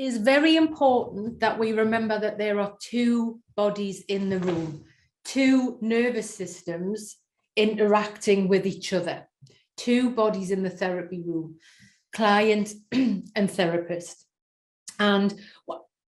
is very important that we remember that there are two bodies in the room, two nervous systems interacting with each other, two bodies in the therapy room, client and therapist. And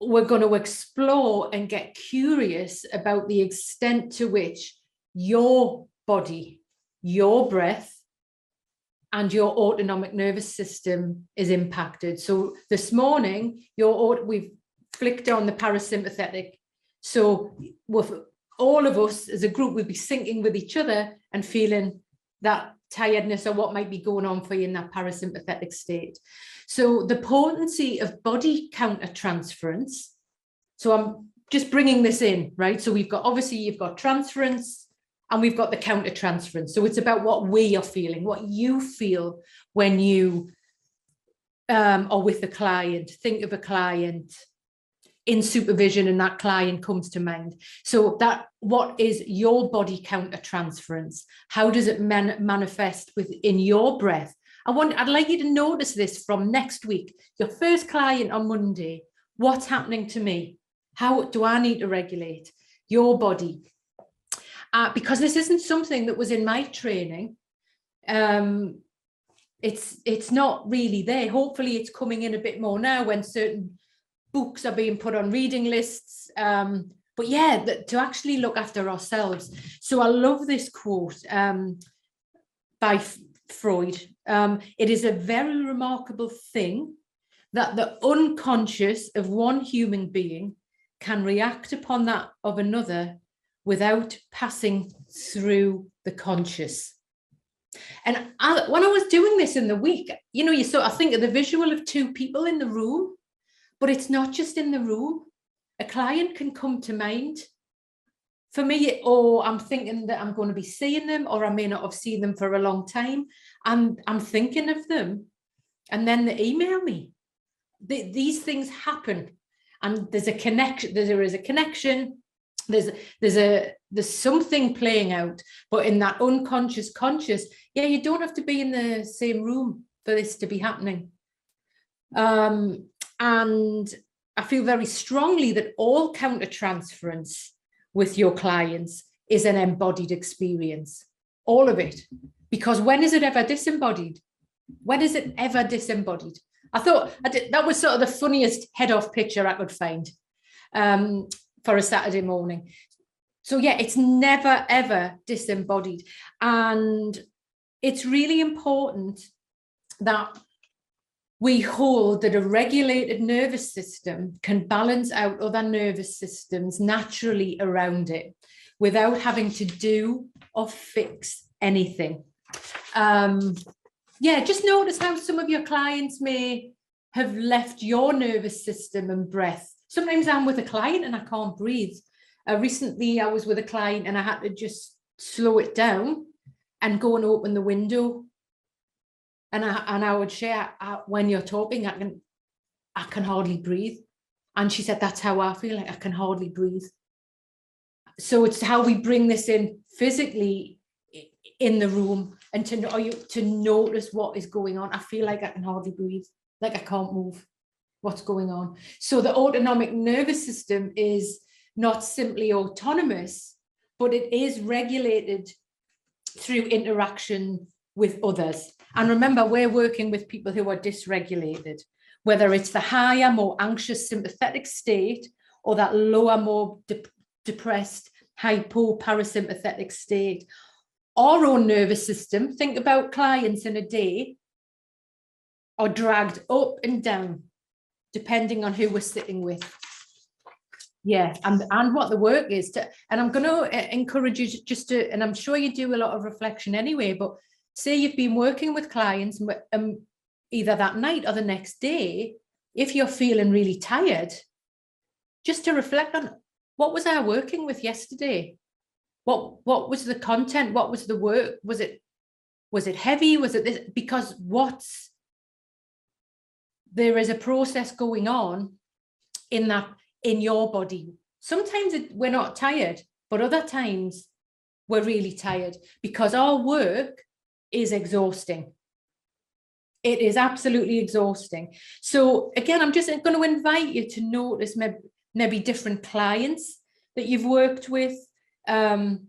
we're going to explore and get curious about the extent to which your body, your breath, and your autonomic nervous system is impacted. So this morning, we've flicked on the parasympathetic. So with all of us as a group, we'll be syncing with each other and feeling that tiredness or what might be going on for you in that parasympathetic state. So the potency of body countertransference. So I'm just bringing this in, right? So we've got, obviously you've got transference, and we've got the countertransference. So it's about what we are feeling, what you feel when you are with a client. Think of a client in supervision and that client comes to mind. So that, what is your body countertransference? How does it manifest within your breath? I'd like you to notice this from next week. Your first client on Monday, what's happening to me? How do I need to regulate your body? Because this isn't something that was in my training. It's not really there. Hopefully it's coming in a bit more now when certain books are being put on reading lists. But yeah, to actually look after ourselves. So I love this quote by Freud. It is a very remarkable thing that the unconscious of one human being can react upon that of another without passing through the conscious. And when I was doing this in the week, you know, I think of the visual of two people in the room, but it's not just in the room. A client can come to mind. For me, or I'm thinking that I'm going to be seeing them, or I may not have seen them for a long time, and I'm thinking of them, and then they email me. These things happen, and there's a connection. There is a connection. There's something playing out, but in that unconscious conscious, yeah, you don't have to be in the same room for this to be happening. And I feel very strongly that all countertransference with your clients is an embodied experience, all of it. Because when is it ever disembodied? When is it ever disembodied? I thought that was sort of the funniest head-off picture I could find for a Saturday morning. So yeah, it's never, ever disembodied. And it's really important that we hold that a regulated nervous system can balance out other nervous systems naturally around it without having to do or fix anything. Yeah, just notice how some of your clients may have left your nervous system and breath. Sometimes I'm with a client and I can't breathe. Recently, I was with a client and I had to just slow it down and go and open the window. And I would share, when you're talking, I can hardly breathe. And she said, that's how I feel, like I can hardly breathe. So it's how we bring this in physically in the room and to notice what is going on. I feel like I can hardly breathe, like I can't move. What's going on? So the autonomic nervous system is not simply autonomous, but it is regulated through interaction with others. And remember, we're working with people who are dysregulated, whether it's the higher, more anxious sympathetic state or that lower, more depressed, hypo-parasympathetic state. Our own nervous system, think about clients in a day, are dragged up and down, depending on who we're sitting with. Yeah, and what the work is. And I'm going to encourage you just to, and I'm sure you do a lot of reflection anyway, but say you've been working with clients either that night or the next day, if you're feeling really tired, just to reflect on, what was I working with yesterday? What was the content? What was the work? Was it heavy? Was it this? Because there is a process going on in your body. Sometimes we're not tired, but other times we're really tired because our work is exhausting. It is absolutely exhausting. So again, I'm just going to invite you to notice maybe different clients that you've worked with, and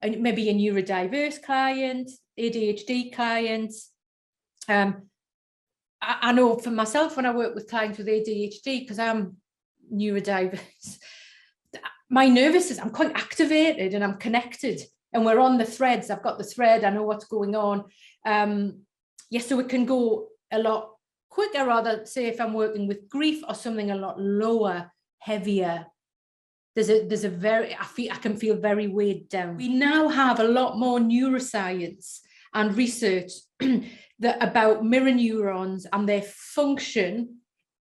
maybe a neurodiverse client, ADHD clients. I know for myself, when I work with clients with ADHD, because I'm neurodiverse, my nervous system, I'm quite activated and I'm connected, and we're on the threads. I've got the thread. I know what's going on. So it can go a lot quicker, rather say if I'm working with grief or something a lot lower, heavier. There's a very, I can feel very weighed down. We now have a lot more neuroscience and research about mirror neurons and their function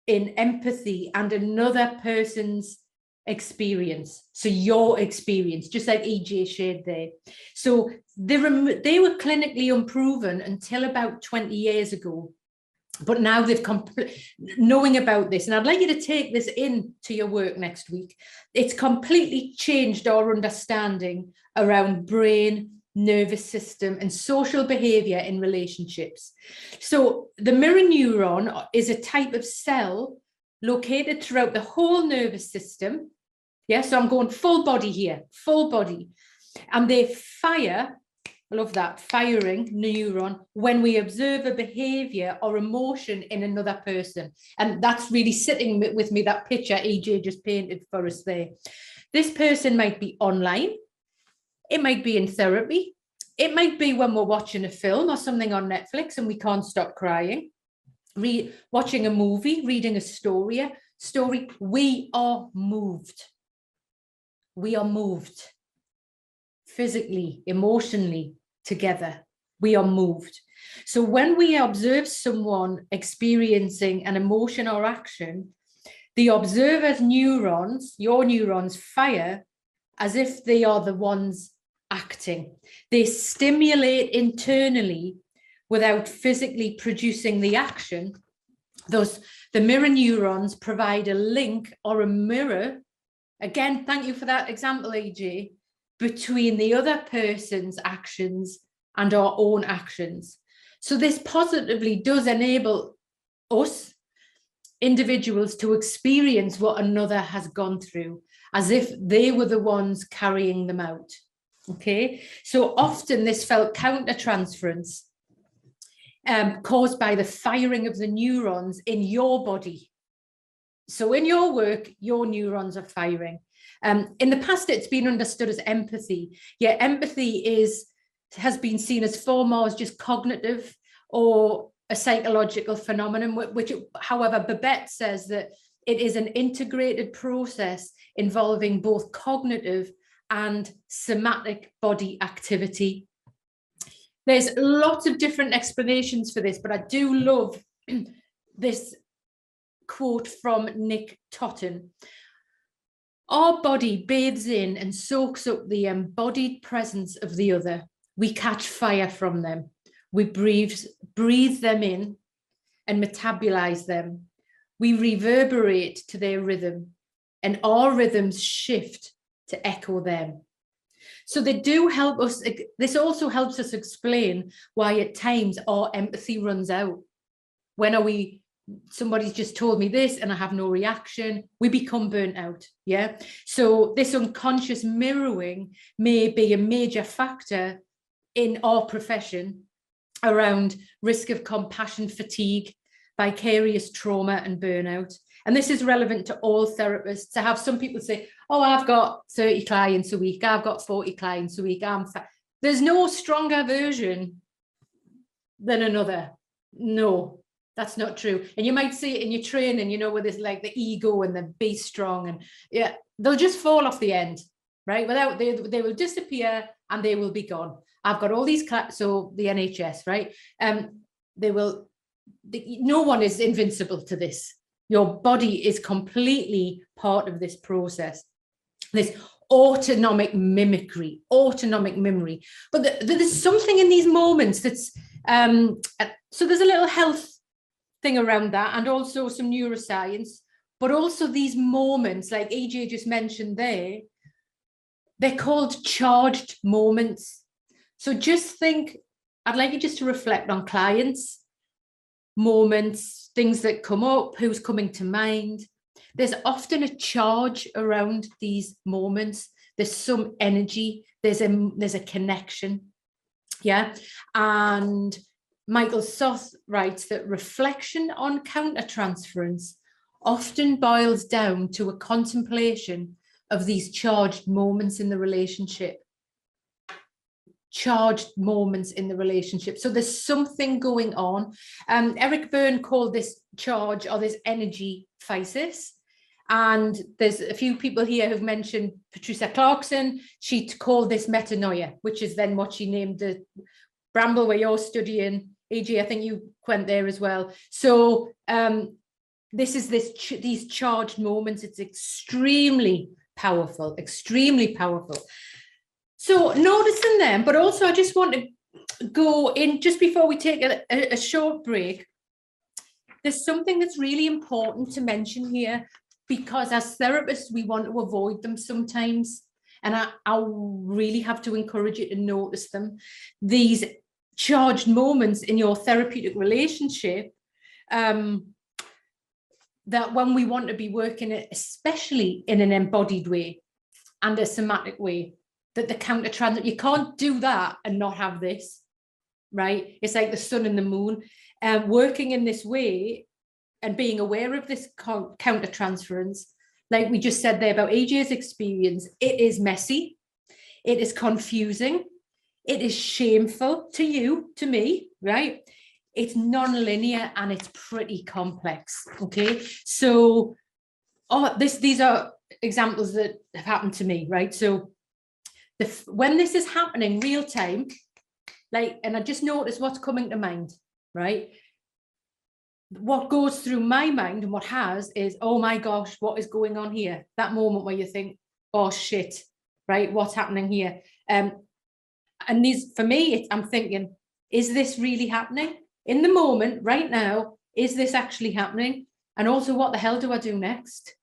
in empathy and another person's experience. So your experience, just like EJ shared there. So they were clinically unproven until about 20 years ago. But now they've knowing about this, and I'd like you to take this into your work next week. It's completely changed our understanding around brain, nervous system, and social behavior in relationships. So the mirror neuron is a type of cell located throughout the whole nervous system. Yeah, so I'm going full body here, full body. And they fire, I love that, firing neuron, when we observe a behavior or emotion in another person. And that's really sitting with me, that picture EJ just painted for us there. This person might be online. It might be in therapy. It might be when we're watching a film or something on Netflix and we can't stop crying. Watching a movie, reading a story. We are moved. We are moved. Physically, emotionally, together, we are moved. So when we observe someone experiencing an emotion or action, the observer's neurons, your neurons, fire as if they are the ones acting. They stimulate internally without physically producing the action. Thus, the mirror neurons provide a link or a mirror. Again, thank you for that example, EJ, between the other person's actions and our own actions. So this positively does enable us, individuals, to experience what another has gone through, as if they were the ones carrying them out. Okay, so often this felt countertransference caused by the firing of the neurons in your body. So in your work, your neurons are firing. In the past, it's been understood as empathy. Yeah, empathy has been seen as far more as just cognitive or a psychological phenomenon, which, however, Babette says that it is an integrated process involving both cognitive and somatic body activity. There's lots of different explanations for this, but I do love this quote from Nick Totten. Our body bathes in and soaks up the embodied presence of the other. We catch fire from them. We breathe them in and metabolize them. We reverberate to their rhythm, and our rhythms shift to echo them. So they do help us. This also helps us explain why at times our empathy runs out. When somebody's just told me this and I have no reaction, we become burnt out. Yeah. So this unconscious mirroring may be a major factor in our profession around risk of compassion fatigue, vicarious trauma, and burnout. And this is relevant to all therapists. To have some people say, oh, I've got 30 clients a week, I've got 40 clients a week. There's no stronger version than another. No, that's not true. And you might see it in your training, where there's like the ego and the be strong, and yeah, they'll just fall off the end, right? They will disappear and they will be gone. I've got all these so the NHS, right? No one is invincible to this. Your body is completely part of this process, this autonomic memory. But there's something in these moments that's, so there's a little health thing around that, and also some neuroscience, but also these moments, like EJ just mentioned there, they're called charged moments. So just think, I'd like you just to reflect on clients moments, things that come up, who's coming to mind. There's often a charge around these moments. There's some energy, there's a connection. Yeah. And Michael Soth writes that reflection on countertransference often boils down to a contemplation of these charged moments in the relationship. Charged moments in the relationship. So there's something going on. Eric Byrne called this charge, or this energy, physis. And there's a few people here who've mentioned Patricia Clarkson. She called this metanoia, which is then what she named the Bramble, where you're studying. AJ, I think you went there as well. So this is these charged moments. It's extremely powerful, extremely powerful. So noticing them, but also I just want to go in, just before we take a short break, there's something that's really important to mention here, because as therapists, we want to avoid them sometimes. And I really have to encourage you to notice them. These charged moments in your therapeutic relationship, that when we want to be working it, especially in an embodied way and a somatic way, that the countertransference, you can't do that and not have this, right? It's like the sun and the moon. Working in this way and being aware of this countertransference, like we just said there about AJ's experience, it is messy, it is confusing, it is shameful to you, to me, right? It's non-linear and it's pretty complex, okay? So, these are examples that have happened to me, right? So when this is happening real time, like, and I just notice what's coming to mind, right? What goes through my mind and what has is, oh my gosh, what is going on here? That moment where you think, oh shit, right? What's happening here? And these, for me, I'm thinking, is this really happening? In the moment, right now, is this actually happening? And also, what the hell do I do next?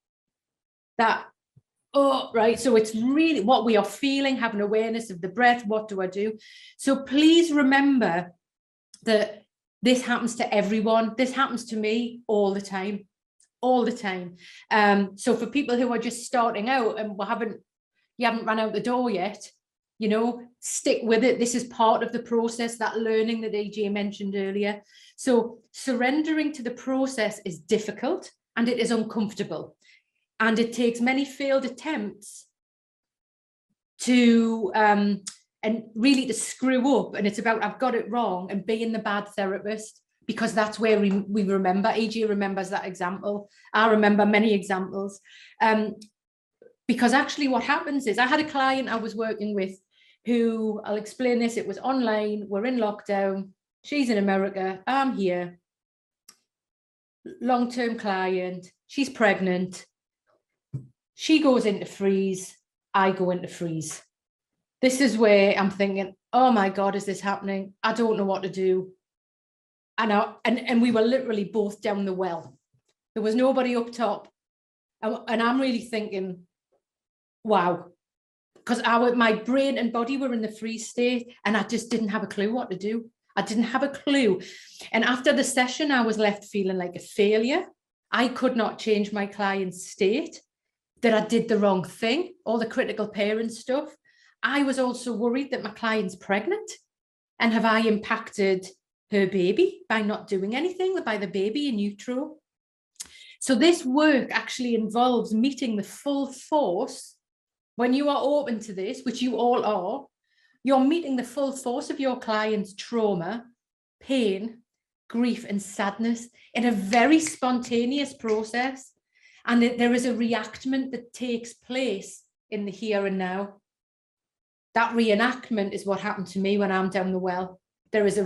Right. So it's really what we are feeling, having awareness of the breath. What do I do? So please remember that this happens to everyone. This happens to me all the time, all the time. So for people who are just starting out and you haven't run out the door yet, you know, stick with it. This is part of the process, that learning that AJ mentioned earlier. So surrendering to the process is difficult and it is uncomfortable. And it takes many failed attempts to, and really to screw up. And it's about, I've got it wrong, and being the bad therapist, because that's where we remember. AJ remembers that example. I remember many examples. Because actually what happens is, I had a client I was working with who, I'll explain this, it was online, we're in lockdown, she's in America, I'm here, long-term client, she's pregnant, she goes into freeze, I go into freeze. This is where I'm thinking, oh my God, is this happening? I don't know what to do. And we were literally both down the well. There was nobody up top. And I'm really thinking, wow, because my brain and body were in the freeze state, and I just didn't have a clue what to do. I didn't have a clue. And after the session, I was left feeling like a failure. I could not change my client's state, that I did the wrong thing, all the critical parent stuff. I was also worried that my client's pregnant, and have I impacted her baby by not doing anything, by the baby in utero? So this work actually involves meeting the full force. When you are open to this, which you all are, you're meeting the full force of your client's trauma, pain, grief, and sadness in a very spontaneous process. And there is a reenactment that takes place in the here and now. That reenactment is what happened to me when I'm down the well. There is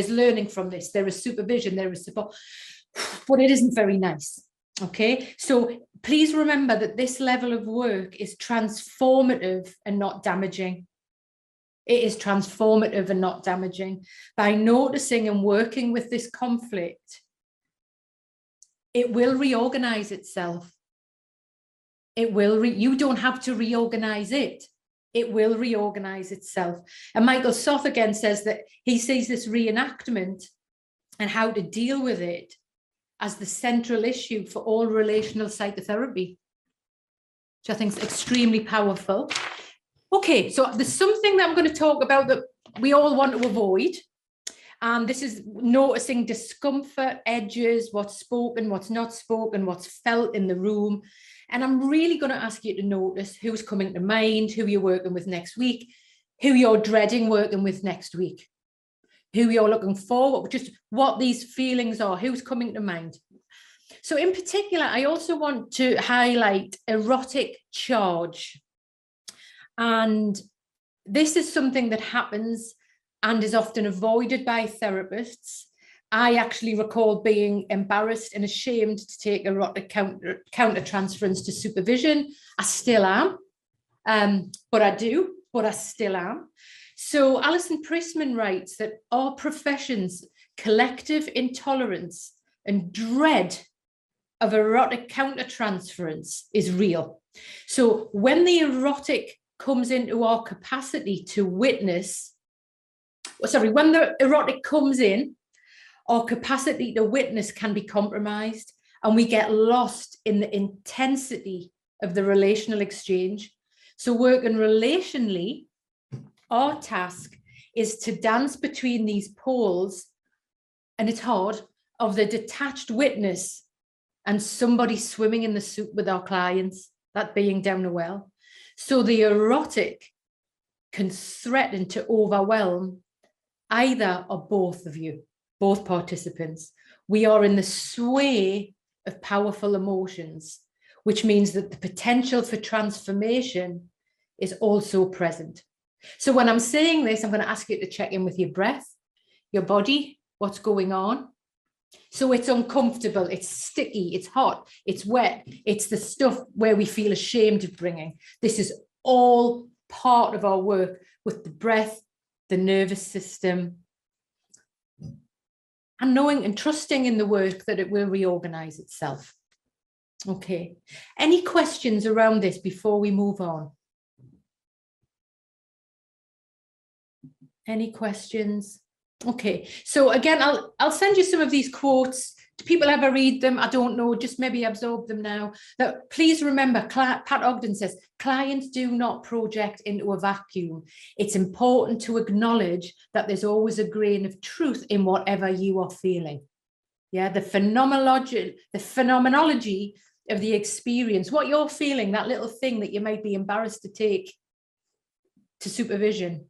learning from this. There is supervision. There is support, but it isn't very nice. Okay, so please remember that this level of work is transformative and not damaging. It is transformative and not damaging. By noticing and working with this conflict, it will reorganize itself. It will, you don't have to reorganize it. It will reorganize itself. And Michael Soth again says that he sees this reenactment and how to deal with it as the central issue for all relational psychotherapy, which I think is extremely powerful. Okay, so there's something that I'm going to talk about that we all want to avoid. And this is noticing discomfort, edges, what's spoken, what's not spoken, what's felt in the room. And I'm really going to ask you to notice who's coming to mind, who you're working with next week, who you're dreading working with next week, who you're looking forward, just what these feelings are, who's coming to mind. So in particular, I also want to highlight erotic charge. And this is something that happens and is often avoided by therapists. I actually recall being embarrassed and ashamed to take erotic countertransference to supervision. I still am, but I still am. So Alison Pressman writes that our profession's collective intolerance and dread of erotic countertransference is real. So when the erotic comes into our capacity to witness, when the erotic comes in, our capacity to witness can be compromised, and we get lost in the intensity of the relational exchange. So working relationally, our task is to dance between these poles, and it's hard, of the detached witness and somebody swimming in the soup with our clients, that being down a well. So the erotic can threaten to overwhelm either or both of you, both participants. We are in the sway of powerful emotions, which means that the potential for transformation is also present. So when I'm saying this, I'm going to ask you to check in with your breath, your body, what's going on. So it's uncomfortable, it's sticky, it's hot, it's wet, it's the stuff where we feel ashamed of bringing. This is all part of our work with the breath, the nervous system, and knowing and trusting in the work that it will reorganize itself. Okay, any questions around this before we move on? Any questions? Okay, so again, I'll send you some of these quotes. Do people ever read them? I don't know, just maybe absorb them now. That please remember, Pat Ogden says, clients do not project into a vacuum. It's important to acknowledge that there's always a grain of truth in whatever you are feeling. Yeah, the phenomenology of the experience, what you're feeling, that little thing that you might be embarrassed to take to supervision.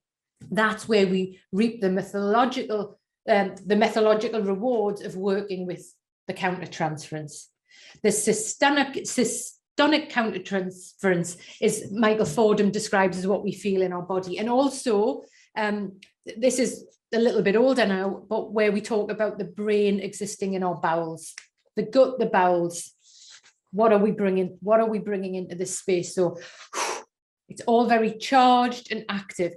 That's where we reap the methodological rewards of working with the countertransference. The systonic countertransference is Michael Fordham describes as what we feel in our body. And also, this is a little bit older now, but where we talk about the brain existing in our bowels, the gut, the bowels. What are we bringing into this space? So it's all very charged and active.